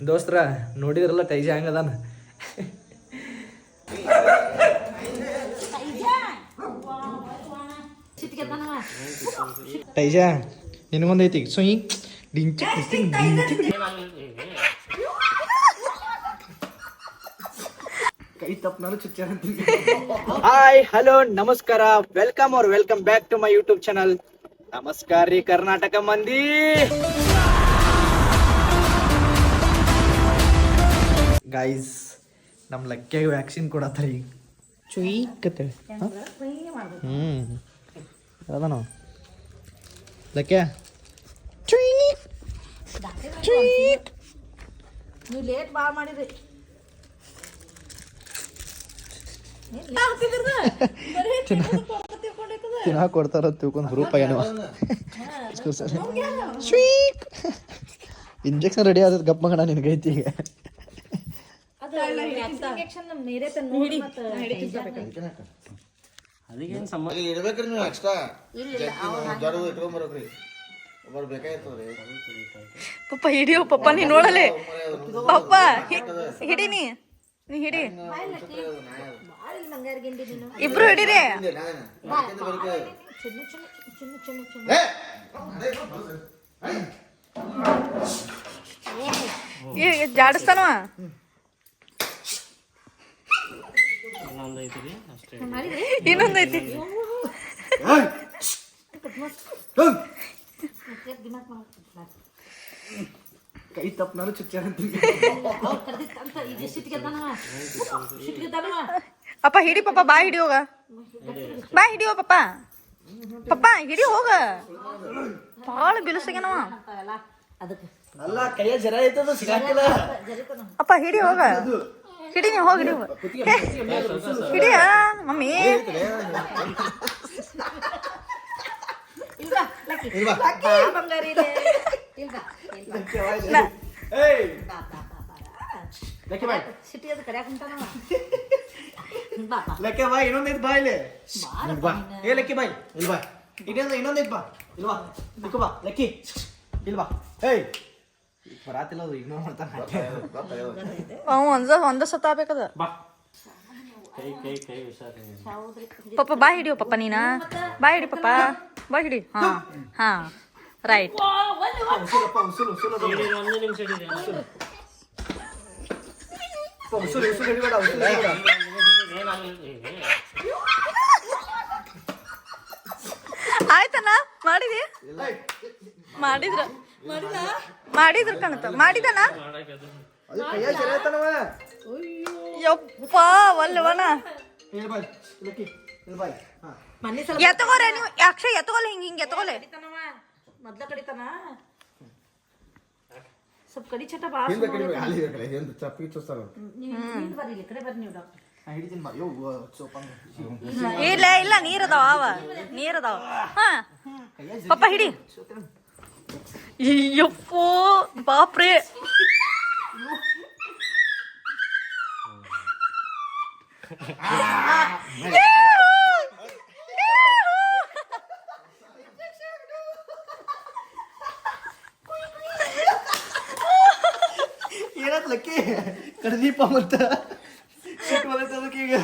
ದೋಸ್ತ್ರ ನೋಡಿದ್ರಲ್ಲ ಟೈಜ ಹೆಂಗದಾನ. ಟೈಜ ನಿನಗೊಂದೈತಿ ಸೊ ಡಿಂಚ ಕೈ ತಪ್ಪನಾರು ಚುಚ್ಚ. ಹಾಯ್ ಹಲೋ ನಮಸ್ಕಾರ, welcome back to my YouTube channel. ನಮಸ್ಕಾರ ರೀ ಕರ್ನಾಟಕ ಮಂದಿ. ಗೈಸ್ ನಮ್ಮ ಲಕ್ಕಿಯಾಗಿ ವ್ಯಾಕ್ಸಿನ್ ಕೊಡತ್ತಾರೆ ಈಗ. ಚುಯ್ಕತ್ತೇಳಿ ಅದ ನಾವು ಲಕ್ಕ್ಯ ನೀವು ಲೇಟ್ ಭಾಳ ಮಾಡಿದ್ರಿ. ತಿನ್ನಾಕ ಕೊಡ್ತಾರ ತಿಳ್ಕೊಂಡು ಹುರುಪ ಏನವ. ಇಂಜೆಕ್ಷನ್ ರೆಡಿ ಆದದ್ ಗಪ್ಪ ಮಗಣ ನಿನಗೈತಿ ಈಗ. ಪಪ್ಪ ಹಿಡಿಯೋ ಪಪ್ಪ ನೀ ನೋಡಲೆ ಪಪ್ಪ ಹಿಡಿ ನೀ ಹಿಡಿ ಇಬ್ರು ಹಿಡೀರಿ. ಜಾಡಿಸ್ತಾನವ. ಇನ್ನೊಂದೈತಿ. ಕೈ ತಪ್ಪನಾರು ಚುಚ್ಚ. ಅಪ್ಪ ಹಿಡಿ ಪಪ್ಪ, ಬಾ ಹಿಡಿ ಹೋಗ, ಬಾ ಹಿಡಿಯೋ ಪಪ್ಪ. ಪಪ್ಪ ಹಿಡಿ ಹೋಗ, ಭಾಳ ಬಿಲಸಾಗ್ಯಾನವ. ಅಲ್ಲ ಕೈಯ ಜರ ಐತದ ಸಿಗಾಕಿಲ್ಲ. ಅಪ್ಪ ಹಿಡಿ ಹೋಗ, ಹಿಡಿ ನೀವು ಹೋಗಿ ಹಿಡಿಯ ಮಮ್ಮಿ. ಬಂಗಾರಿ ಸಿಟಿ ಅದು ಕರ್ಯಾಕ ಕುಂತಾನವ. ಲಕ್ಕೆ ಬಾ, ಇನ್ನೊಂದೈತ್ ಬಾ ಇಲ್ಲಿ. ಏ ಲಕ್ಕಿ ಬಾಯ್ ಇಲ್ಲಿ ಬಾ. ಇನ್ನೊಂದೈತ್ ಬಾ ಇಲ್ವಾ ಲಕ್ಕಿ ಬಾ. ಲಕ್ಕಿ ಇಲ್ವಾ. ಏಯ್ ಬರಾತಿಲ್ಲ ಅದು ಇಗ್ನೋರ್ ಮಾಡ್ತಾನೆ. ಒಂದ ಸತ ಆಗ್ಬೇಕದ. ಪಪ್ಪ ಬಾ ಹಿಡಿಯೋ ಪಪ್ಪ ನೀನ, ಬಾ ಹಿಡಿ ಪಪ್ಪ, ಬಾ ಹಿಡಿ. ಹಾ ಹಾ ರೈಟ್. ಆಯ್ತಲ್ಲ ಮಾಡಿದಿ, ಮಾಡಿದ್ರ ಕಾಣುತ್ತ ಮಾಡಿದನ. ಯಪ್ಪ ಒಲ್ಲವನ ಎತ್ತಗೋರೆ ನೀವು. ಅಕ್ಷಯ್ ಎತ್ತಗೋಲೆ, ಹಿಂಗ ಎತ್ತಗೋಲೆ. ಮೊದ್ಲ ಕಡಿತಾನ ಸ್ವಲ್ಪ ಕಡಿ ಚಟ ಬಾಳ. ಇಲ್ಲ ಇಲ್ಲ ನೀರದಾವ, ನೀರದಾವ. ಹಾ ಪಪ್ಪ ಹಿಡಿ. ಯಪ್ಪೋ ಬಾಪ್ರೇ. ಏನತ್ ಲಕ್ಕಿ ಕಡ್ದೀಪ ಮತ್ತ ಈಗ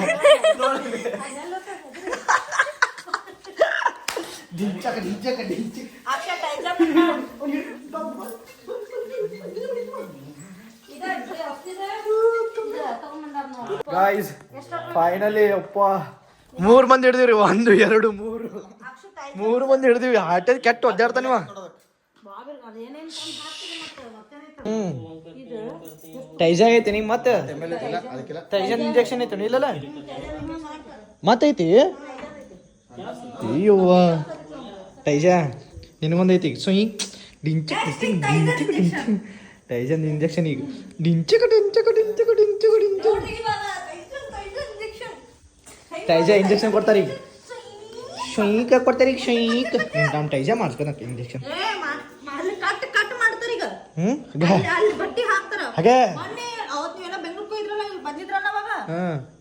ಗಾಯ್ಸ್ ಫೈನಲಿ ಅಪ್ಪ 3 ಮಂದಿ ಹಿಡ್ದಿವ್ರಿ. 1 2 3 ಮಂದಿ ಹಿಡ್ದಿವಿ. ಹಾಟೆ ಕೆಟ್ಟ ಒದ್ದಾಡ್ತಾನಿವ. ಟೈಜ ಐತಿ ನಿಂಗೆ ಮತ್ತೆ ಟೈಜನ್ ಇಂಜೆಕ್ಷನ್ ಐತಿ ಇಲ್ಲಲ್ಲ ಮತ್ತೈತಿ. ಅಯ್ಯವ್ವ ಟೈಜ ನಿನಗೊಂದೈತಿ ಸೊ ಈಗ ಟೈಜನ್ ಇಂಜೆಕ್ಷನ್ ಈಗ ಟೈಜ ಇಂಜೆಕ್ಷನ್ ಕೊಡ್ತಾರೆ ಈಗ. ಶೊಯ್ಕ ಕೊಡ್ತಾರೆ ಈಗ. ಶೊಯ್ಕ ನಮ್ಮ ಟೈಜ ಮಾಡಿಸ್ಕೊತ ಇಂಜೆಕ್ಷನ್. ಹಾಗೆ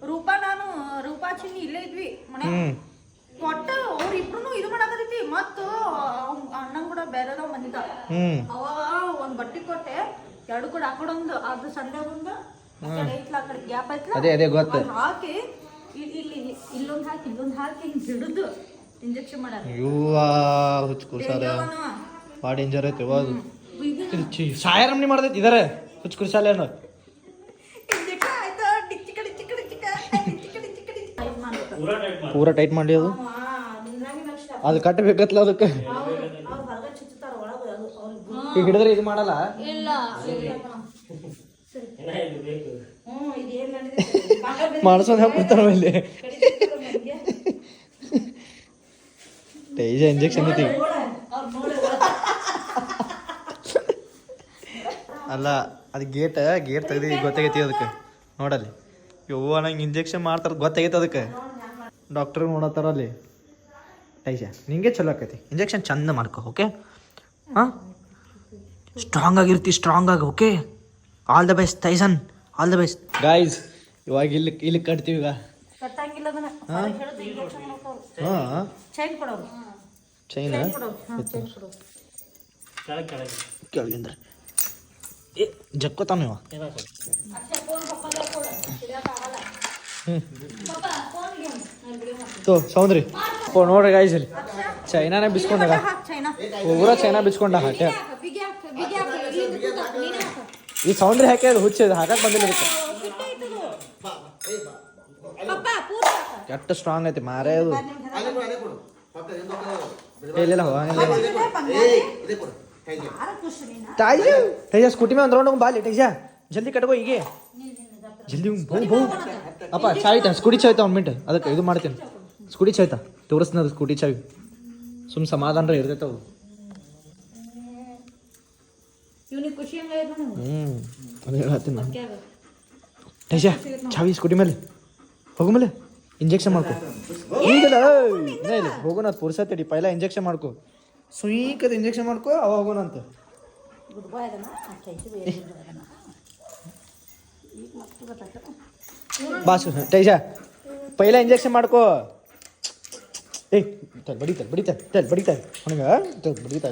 ರೂಪಾ ನಾನು ರೂಪಾ ಚಿನ್ನಿ ಇಲ್ಲೇ ಇದ್ವಿ ಮನೆ ಕೊಟ್ಟ. ಅವ್ರಿಬ್ರು ಇದು ಮಾಡಾಕತೈತಿ. ಮತ್ತ ಅಣ್ಣಂಗ್ ಕೂಡ ಬೇರೆದವ್ ಬಂದಿದ್ದ. ಅವಾಗ ಒಂದ್ ಬಟ್ಟಿ ಕೊಟ್ಟೆ. ಎರಡು ಕೂಡ ಆ ಕಡೆ ಒಂದು ಅದು ಸಂಡೆ ಒಂದು ಆ ಕಡೆ ಐತ್ಲ ಆ ಕಡೆ ಗ್ಯಾಪ್ ಐತ್ಲ ಅದೇ ಗೊತ್ತು. ಅದ್ ಹಾಕಿ ಇಲ್ಲಿ ಇಲ್ಲೊಂದು ಹಾಕಿ ಇಲ್ಲೊಂದು ಹಾಕಿ ಹಿಂಗ್ ಹಿಡಿದು ಇಂಜೆಕ್ಷನ್ ಮಾಡ್ಯಾರ. ಇವ್ವ ಹುಚ್ಚುಕುರ್ಸಾಲೆ ಭಾಳ ಡೇಂಜರ್ ಐತಿ ಅದು. ಸಾಯರಮ್ನಿ ಮಾಡ್ದೈತಿ ಇದಾರೆ ಹುಚ್ಚುಕುರ್ಸಾಲೆ ಅನ್ನೋ ಇಂಜೆಕ್ಷನ್ ಆಯ್ತು ಡಿಚ್ಚಿ ಕಡಿ ಚಿಕ್ಕ ಡಿಚ್ಚಿ ಪೂರ ಟೈಟ್ ಮಾಡಿ ಅದು ಅದು ಕಟ್ಟಬೇಕತ್ಲ ಅದಕ್ಕೆ ಈಗ ಹಿಡಿದ್ರೆ ಇದು ಮಾಡಲ್ಲ ಇಲ್ಲ ಮಾಡಿಸೋದು ಹಾಕ್ಬಿಡ್ತಾರ ಇಲ್ಲಿ ಟೈಜ ಇಂಜೆಕ್ಷನ್ ಐತಿ ಅಲ್ಲ ಅದು ಗೇಟ್ ತೆಗ್ದು ಗೊತ್ತಾಗೈತಿ ಅದಕ್ಕೆ ನೋಡಲ್ಲಿ ಯವ್ವ ನಂಗೆ ಇಂಜೆಕ್ಷನ್ ಮಾಡ್ತಾರ ಗೊತ್ತಾಗೈತಿ ಅದಕ್ಕೆ ಡಾಕ್ಟರ್ ನೋಡತ್ತಾರ ಅಲ್ಲಿ ಟೈಜ ನಿಂಗೆ ಚಲೋ ಆಕೈತಿ ಇಂಜೆಕ್ಷನ್ ಚಂದ ಮಾಡ್ಕೊ ಓಕೆ ಹಾಂ ಸ್ಟ್ರಾಂಗ್ ಆಗಿರ್ತಿ ಸ್ಟ್ರಾಂಗ್ ಆಗಿ okay all the best Tyson all the best guys ಇವಾಗ ಇಲ್ಲಿ ಕಟ್ತೀವಿ ಈಗ ಕಟ್ಟಂಗಿಲ್ಲ ಅದನ್ನ ಹಿಡಿದು ಇಂಜೆಕ್ಷನ್ ಮಾಡ್ತಾವ್ರು. ಹಾಂ ಚೈನ್ ಕೊಡೋರು ಚೈನ ಚೈನ್ ಕೊಡೋರು ಕೆಳಗಿಂದ್ರೆ ಏ ಜಕ್ಕೋತಾನ ಇವ ತೋ ಸೌಂದ್ರಿ ಓ ನೋಡ್ರಿ ಗಾಯ್ಸ್ ಇಲ್ಲಿ ಚೈನಾನೇ ಬಿಸ್ಕೊಂಡಾಗ ಊರ ಚೈನಾ ಬಿಚ್ಕೊಂಡ ಹಾಟೆ ಈ ಸೌಂದ್ರಿ ಹಾಕಿ ಅದು ಹುಚ್ಚ ಹಾಕಕ್ ಬಂದಿಲ್ಲ ಅದಕ್ಕೆ ಕೆಟ್ಟ ಸ್ಟ್ರಾಂಗ್ ಐತಿ ಮಾರೇ ಅದು ಇಲ್ಲ ಟೈಜ ಸ್ಕೂಟಿ ಮೇಲೆ ಒಂದು ರೌಂಡ್ ಬಾಲಿ ಟೈಜ ಜಲ್ದಿ ಕಟ್ಕೋ ಹೀಗೆ ಜಲ್ದಿ ಬಹು ಅಪ್ಪ ಚಾಯ್ತಾ ಸ್ಕೂಟಿ ಚಾಯ್ತಾ ಒಂದು ಮಿನಿಟ್ ಅದಕ್ಕೆ ಇದು ಮಾಡ್ತೀನಿ ಸ್ಕೂಟಿ ಚಾಯ್ತಾ ತೋರಿಸ್ತೀನಿ ಅದು ಸ್ಕೂಟಿ ಚಾವಿ ಸುಮ್ ಸಮಾಧಾನ ಇರ್ತೈತವು ಅದೇ ಹೇಳ್ತೀನಿ ನಾನು ಟೈಜ ಚಾವಿ ಸ್ಕೂಟಿ ಮೇಲೆ ಹೋಗು ಮೇಲೆ ಇಂಜೆಕ್ಷನ್ ಮಾಡ್ಕೊ ಈಗಲ್ಲ ಇಲ್ಲ ಹೋಗೋಣ ಅದು ಪುರ್ಸತ್ತಡಿ ಪೈಲ ಇಂಜೆಕ್ಷನ್ ಮಾಡ್ಕೊ ಸುಯೀಕದ ಇಂಜೆಕ್ಷನ್ ಮಾಡ್ಕೊ ಅವಾಗ ಹೋಗೋಣಂತ ಬಾಸ್ ಟೈಜ ಪೈಲ ಇಂಜೆಕ್ಷನ್ ಮಾಡ್ಕೋ ಏಯ್ ಬಡಿತಾರೆ ಅವನಿಗೆ ಬಡಿತಾ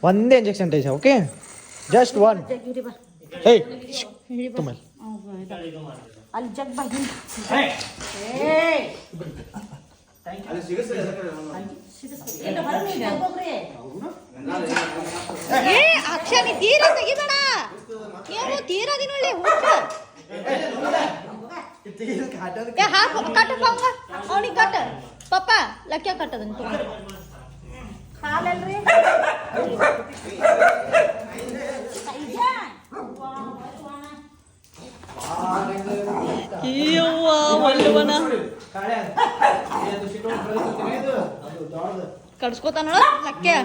ಒಂದೇ ಇಂಜೆಕ್ಷನ್ ಟೈಜ ಓಕೆ ಜಸ್ಟ್ ಒನ್ ಏಯ್ ತುಂಬ ಅಲ್ಲಿ ಜಗ್ ಬಾ ಅಕ್ಷಯ ನೀ ತೀರ ತೆಗಿಬೇಡ ಏನು ತೀರ ದಿನೊಳ್ಳೆ ಕಟ್ಟಪ್ಪ ಅವನಿಗೆ ಕಟ್ಟ ಪಪ್ಪ ಲಕ್ಕ ಕಟ್ಟದನ್ ಹಾಲಲ್ರಿ ಕಡ್ಸ್ಕೋತಾನ ಲಕ್ಕೆ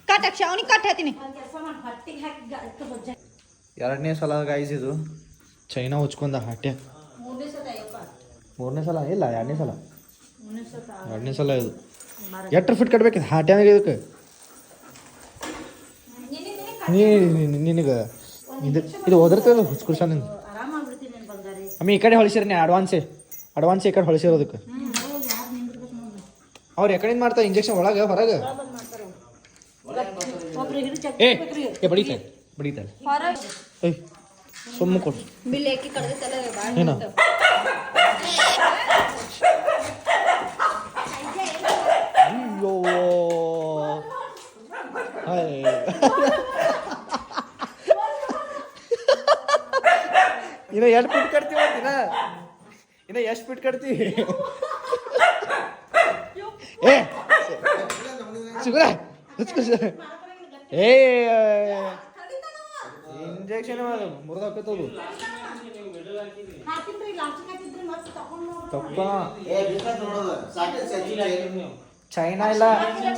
ಕಟ್ ಅಕ್ಷ ಅವನಿಗೆ ಕಟ್ ಹೇಳ್ತೀನಿ ಎರಡನೇ ಸಲ ಗಾಯ್ಸ್ ಇದು ಚೈನಾ ಉಚ್ಕೊಂಡ ಹಾಟ್ಯ ಮೂರನೇ ಸಲ ಇಲ್ಲ ಎರಡನೇ ಸಲ ಇದು ಎಷ್ಟು ಫಿಟ್ ಕಟ್ಬೇಕಿತ್ತು ಹಾಟ್ಯಾನಾಗ ಇದಕ್ಕೆ ನಿನಗೆ ಇದು ಓದಿರ್ತದ ಹುಚ್ಕುರ್ಸ ನಿಂದು ಅಮ್ಮಿ ಈ ಕಡೆ ಹೊಳಿಸಿರಿ ನೀ ಅಡ್ವಾನ್ಸ್ ಈ ಕಡೆ ಹೊಳಿಸಿರೋದಕ್ಕೆ ಅವ್ರು ಎಕಡೆಯಿಂದ ಮಾಡ್ತಾರೆ ಇಂಜೆಕ್ಷನ್ ಒಳಗೆ ಹೊರಗೆ ಏ ಬಡಿತಾರೆ ಏಯ್ ಸುಮ್ಮ ಕೊಡು ಏನೋ ಅಯ್ಯೋ ಇನ್ನ ಎಷ್ಟು ಫಿಟ್ ಕಟ್ತೀವಿ ಇನ್ನ ಎಷ್ಟು ಫಿಟ್ ಕಟ್ತೀವಿ ಏ ಸುಗ್ರ ಏ ಇಂಜೆಕ್ಷನ್ ಮುರಿದಾಕತ್ತದು ತಪ್ಪ ಚೈನಾ ಇಲ್ಲ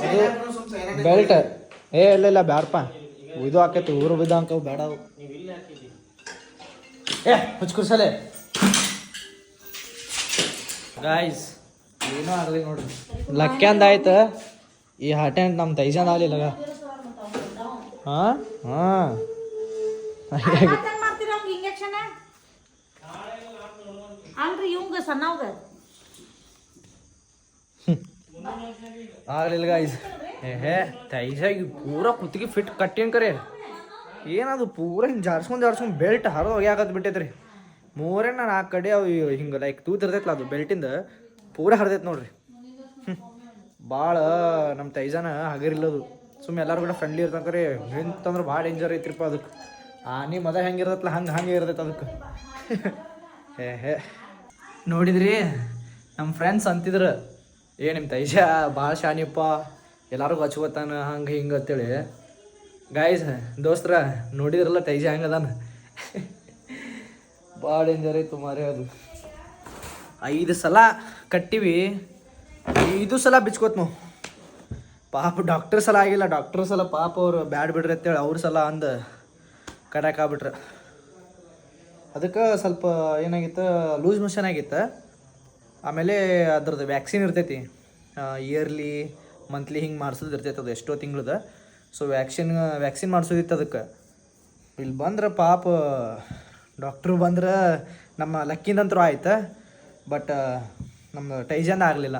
ಅದು ಬೆಲ್ಟ್ ಇಲ್ಲ ಬ್ಯಾಡಪ್ಪ ಇದು ಹಾಕೈತಿ ಊರು ಬಿದ್ದ ಅಂಕವು ಬೇಡ ಅವು ಹುಚ್ಕುರ್ಸಲೆ ಗಾಯ್ಸ್ ಏನೋ ಆಗಲಿ ನೋಡ್ರಿ ಲಕ್ಕ್ಯಾಂದಾಯ್ತು ಈ ಹಾಟೆಂಟ್ ನಮ್ಮ ತೈಜಾನ್ ಆಗ್ಲಿಲ್ಲ ಹಾಂ ಅಲ್ರಿ ಇವಂಗ ಸಣ್ಣವ್ಗ ಆಗಲಿಲ್ಲ ಗಾಯ್ಸ್ ತೈಸಾಗಿ ಪೂರಾ ಕುತ್ತಿಗೆ ಫಿಟ್ ಕಟ್ಟೇನು ಕರೆ ಏನದು ಪೂರಾ ಹಿಂಗೆ ಜಾರ್ಸ್ಕೊಂಡು ಬೆಲ್ಟ್ ಹರಿದು ಹೋಗ್ಯಾಕತ್ ಬಿಟ್ಟೈತ್ರಿ 3-4 ಕಡೆ ಅವು ಹಿಂಗೆ ಲೈಕ್ ತೂತಿರ್ತೈತಲ್ಲ ಅದು ಬೆಲ್ಟಿಂದ ಪೂರಾ ಹರಿದೈತೆ ನೋಡ್ರಿ ಭಾಳ ನಮ್ಮ ತೈಜಾನ ಹಗರಿಲ್ಲದು ಸುಮ್ಮನೆ ಎಲ್ಲರೂ ಕೂಡ ಫ್ರೆಂಡ್ಲಿ ಇರ್ತಂಕರೆ ಎಂತಂದ್ರೆ ಭಾಳ ಡೇಂಜರ್ ಐತ್ರಿಪ್ಪ ಅದಕ್ಕೆ ಆನೆ ಮದ ಹೆಂಗಿರ್ತೈತಲ್ಲ ಹಂಗೆ ಇರ್ತೈತೆ ಅದಕ್ಕೆ ನೋಡಿದ್ರಿ ನಮ್ಮ ಫ್ರೆಂಡ್ಸ್ ಅಂತಿದ್ರು ನಿಮ್ಮ ತೈಜ ಭಾಳ ಶಾನಿಪ್ಪ ಎಲ್ಲರಿಗೂ ಹಚ್ಕೋತಾನ ಹಂಗೆ ಹಿಂಗೆ ಅಂತೇಳಿ ಗಾಯ್ಸ್ ದೋಸ್ತ್ರ ನೋಡಿದ್ರಲ್ಲ ತೈಜ ಹೆಂಗೆ ಅದಾನ ಭಾಳ ಡೇಂಜರ್ ಐತು ಮಾರೇ ಅದು 5 ಸಲ ಕಟ್ಟಿವಿ 5 ಸಲ ಬಿಚ್ಕೋತ್ ನಾವು ಪಾಪ ಡಾಕ್ಟರ್ ಸಲ ಆಗಿಲ್ಲ ಡಾಕ್ಟರ್ ಸಲ ಪಾಪ ಅವ್ರು ಬ್ಯಾಡ್ ಬಿಡ್ರಿ ಅಂತೇಳಿ ಅವ್ರ ಸಲ ಅಂದು ಕಡಾಕಾಗ್ಬಿಟ್ರೆ ಅದಕ್ಕೆ ಸ್ವಲ್ಪ ಏನಾಗಿತ್ತು ಲೂಸ್ ಮೋಷನ್ ಆಗಿತ್ತು ಆಮೇಲೆ ಅದ್ರದ್ದು ವ್ಯಾಕ್ಸಿನ್ ಇರ್ತೈತಿ ಇಯರ್ಲಿ ಮಂತ್ಲಿ ಹಿಂಗೆ ಮಾಡಿಸೋದು ಇರ್ತೈತೆ ಅದು ಎಷ್ಟೋ ತಿಂಗಳದ ಸೊ ವ್ಯಾಕ್ಸಿನ್ ಮಾಡಿಸೋದಿತ್ತು ಅದಕ್ಕೆ ಇಲ್ಲಿ ಬಂದ್ರೆ ಪಾಪ ಡಾಕ್ಟ್ರು ಬಂದ್ರೆ ನಮ್ಮ ಲಕ್ಕಿಂದಂತರೂ ಆಯ್ತು ಬಟ್ ನಮ್ಮ ಟೈಜಂದ ಆಗಲಿಲ್ಲ